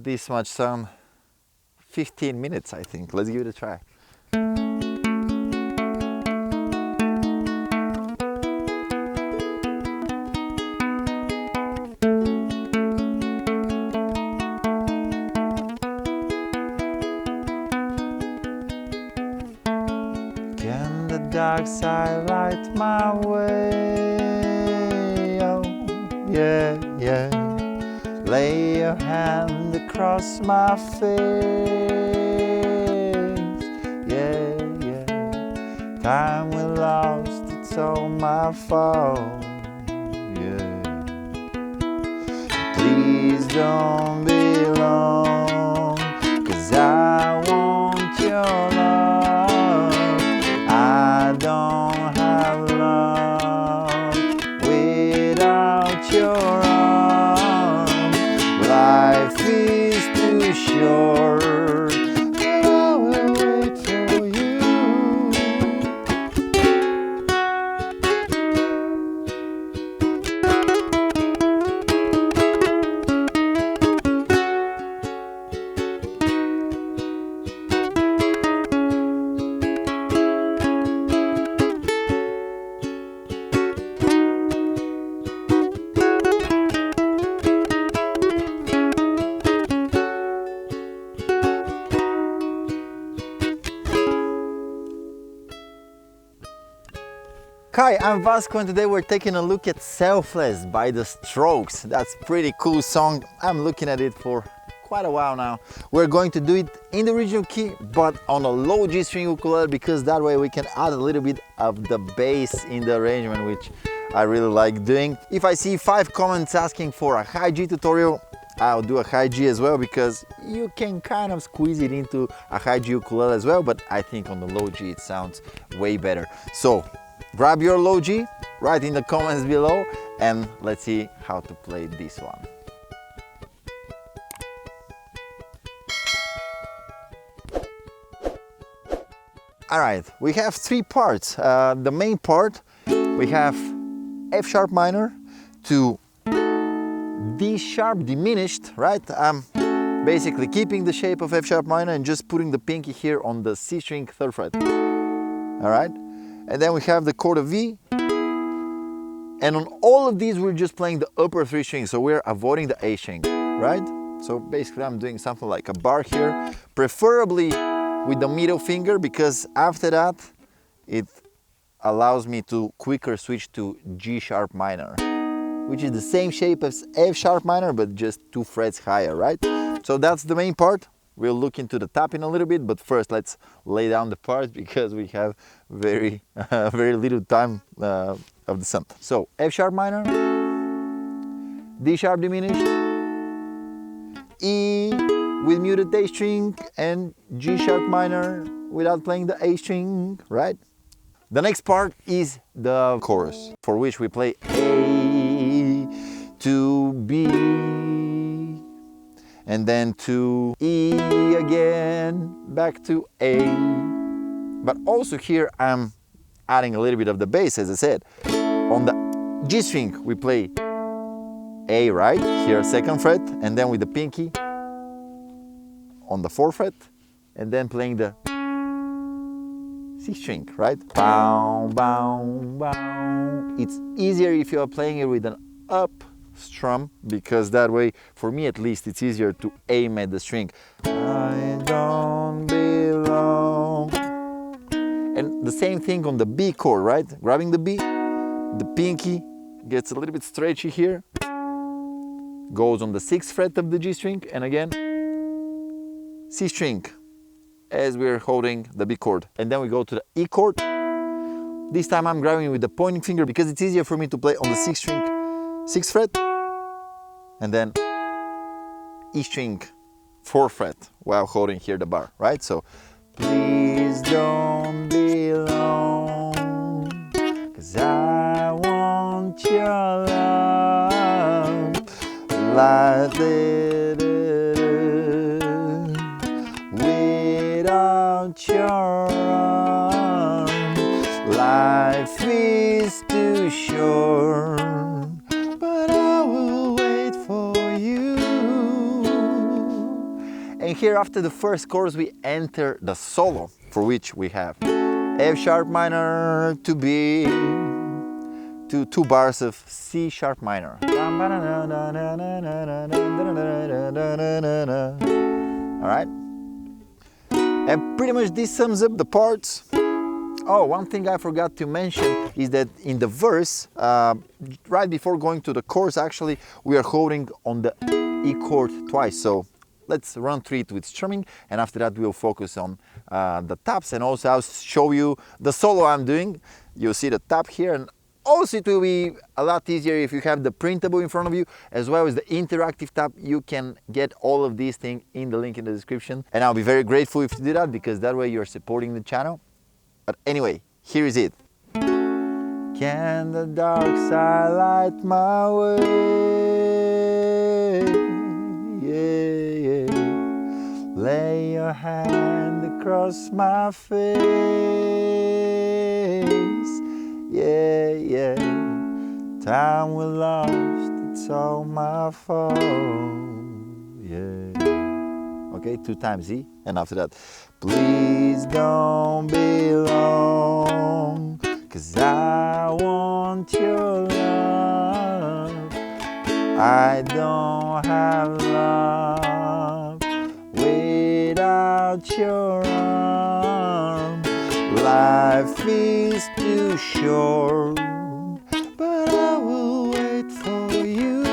this much sound 15 minutes, I think. Let's give it a try. Can the dark side light my way? Oh, yeah, yeah. Lay your hand across my face. Yeah, yeah. Time we lost, it's all my fault. Yeah. Please don't be long, 'cause I want your love. I don't have love without your arms. Life is too short, but I will wait for you. Hi, I'm Vasco and today we're taking a look at Selfless by The Strokes. That's a pretty cool song. I'm looking at it for quite a while now. We're going to do it in the original key but on a low G string ukulele, because that way we can add a little bit of the bass in the arrangement, which I really like doing. If I see 5 comments asking for a high G tutorial, I'll do a high G as well, because you can kind of squeeze it into a high G ukulele as well, but I think on the low G it sounds way better. So grab your low G, write in the comments below, and let's see how to play this one. Alright, we have 3 parts. The main part, we have F sharp minor to D sharp diminished, right? I'm basically keeping the shape of F sharp minor and just putting the pinky here on the C string 3rd fret. Alright? And then we have the chord of V, and on all of these we're just playing the upper 3 strings, so we're avoiding the A string, right? So basically I'm doing something like a bar here, preferably with the middle finger, because after that it allows me to quicker switch to G sharp minor, which is the same shape as F sharp minor but just 2 frets higher, right? So that's the main part. We'll look into the tapping a little bit, but first let's lay down the parts because we have very little time of the song. So F sharp minor, D sharp diminished, E with muted A string, and G sharp minor without playing the A string, right? The next part is the chorus, for which we play A to B, and then to E again, back to A. But also here I'm adding a little bit of the bass, as I said. On the G string we play A, right? Here 2nd fret, and then with the pinky on the 4th fret, and then playing the C string, right? Bow, bow, bow. It's easier if you are playing it with an up strum, because that way, for me at least, it's easier to aim at the string. I don't belong. And the same thing on the B chord, right? Grabbing the B, the pinky gets a little bit stretchy here, goes on the 6th fret of the G string, and again C string as we're holding the B chord. And then we go to the E chord. This time I'm grabbing with the pointing finger because it's easier for me to play on the 6th string, 6th fret, and then E string 4th fret while holding here the bar, right? So please don't be long, 'cause I want your love like this, without your arms. Life is too short, but I will wait for you. here after the first chorus we enter the solo, for which we have F sharp minor to B, to 2 bars of C sharp minor. Alright? And pretty much this sums up the parts. Oh, one thing I forgot to mention is that in the verse, right before going to the chorus, actually, we are holding on the E chord twice. So let's run through it with strumming, and after that we'll focus on the taps, and also I'll show you the solo I'm doing. You'll see the tap here, and also it will be a lot easier if you have the printable in front of you, as well as the interactive tab. You can get all of these things in the link in the description, and I'll be very grateful if you do that, because that way you're supporting the channel. But anyway, here is it. Can the dark side light my way? Yeah, yeah. Lay your hand across my face. Yeah, yeah. Time we lost, it's all my fault. Yeah. Okay, 2 times E, and after that, please don't be long, 'cause I want your love. I don't have love without your arm. Life is too short, but I will wait for you.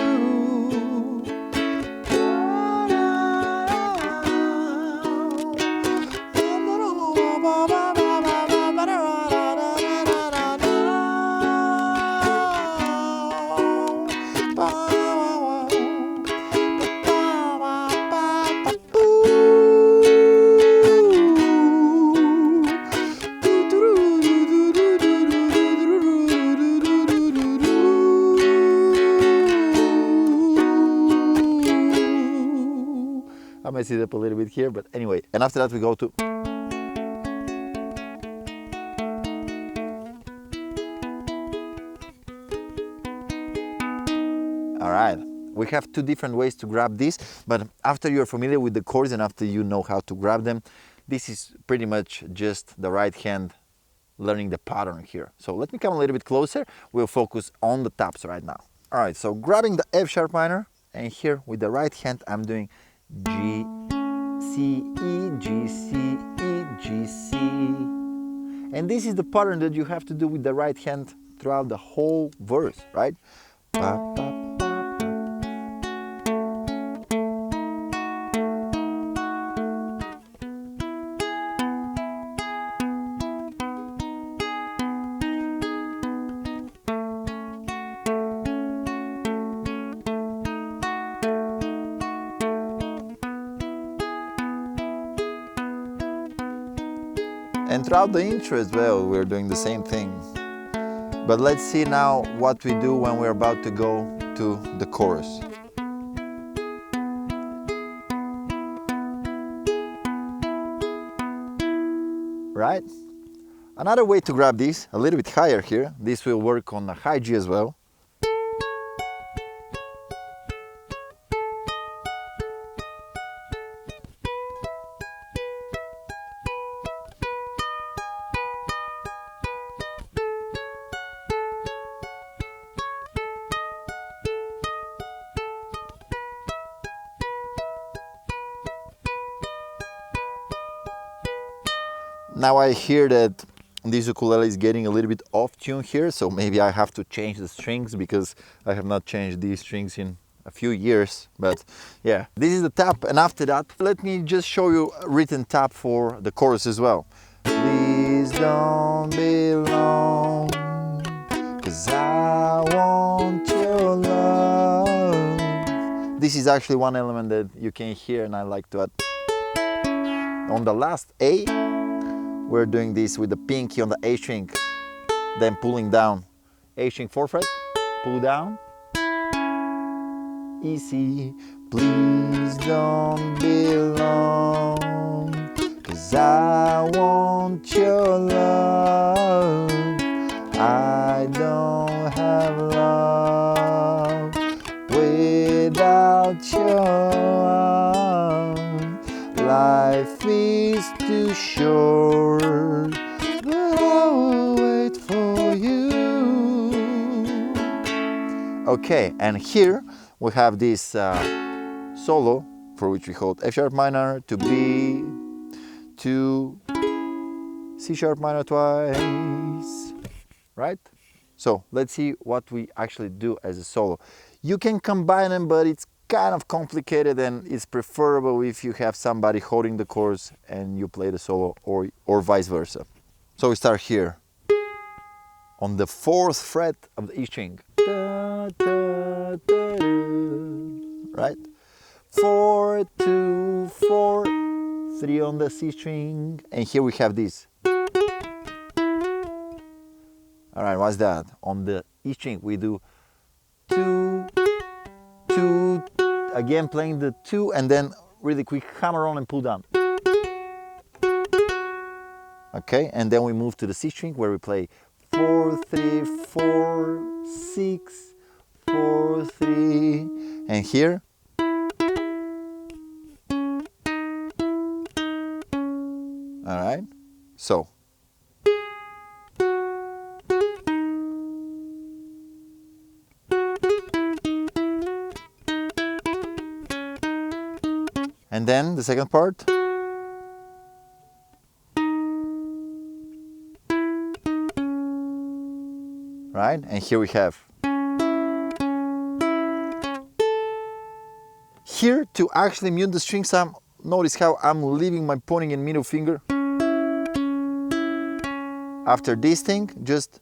I messed it up a little bit here, but anyway. And after that we go to... Alright, we have 2 different ways to grab this, but after you're familiar with the chords and after you know how to grab them, this is pretty much just the right hand learning the pattern here. So let me come a little bit closer. We'll focus on the taps right now. Alright, so grabbing the F sharp minor, and here with the right hand I'm doing G, C, E, G, C, E, G, C. And this is the pattern that you have to do with the right hand throughout the whole verse, right? Ba, ba, ba, ba. And throughout the intro as well, we're doing the same thing. But let's see now what we do when we're about to go to the chorus. Right? Another way to grab this, a little bit higher here, this will work on the high G as well. Now I hear that this ukulele is getting a little bit off tune here, so maybe I have to change the strings, because I have not changed these strings in a few years. But yeah, this is the tap, and after that let me just show you a written tap for the chorus as well. Please don't be long, 'cause I want your love. This is actually one element that you can hear, and I like to add. On the last A, we're doing this with the pinky on the A string, then pulling down. A string 4th fret, pull down, E, C. Please don't be long, 'cause I want your love. I don't have love without your arm. too short, but I will wait for you. Okay, and here we have this solo, for which we hold F sharp minor to B to C sharp minor twice, right? So let's see what we actually do as a solo. You can combine them, but it's kind of complicated, and it's preferable if you have somebody holding the chords and you play the solo, or vice versa. So we start here on the 4th fret of the E string. Right? 4, 2, 4, 3 on the C string, and here we have this. All right, what's that? On the E string we do 2, 2, again playing the 2, and then really quick hammer on and pull down. Okay, and then we move to the C string where we play 4, 3, 4, 6, 4, 3, and here. All right, so. And then the second part. Right, and here we have. Here, to actually mute the strings, notice how I'm leaving my pointing and middle finger. After this thing, just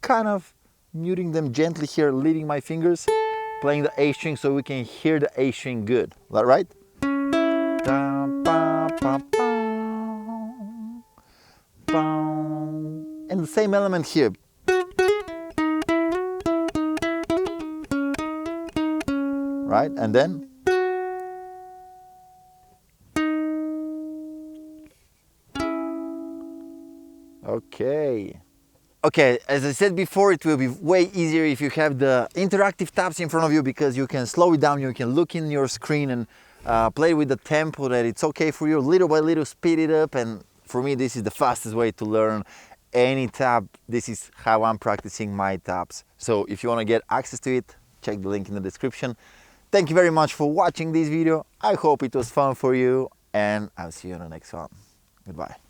kind of muting them gently here, leaving my fingers, playing the A string so we can hear the A string good, right? And the same element here. Right, and then okay, as I said before, it will be way easier if you have the interactive tabs in front of you, because you can slow it down, you can look in your screen and play with the tempo that it's okay for you, little by little speed it up. And for me, this is the fastest way to learn any tab. This is how I'm practicing my tabs. So if you want to get access to it, check the link in the description. Thank you very much for watching this video. I hope it was fun for you, and I'll see you on the next one. Goodbye.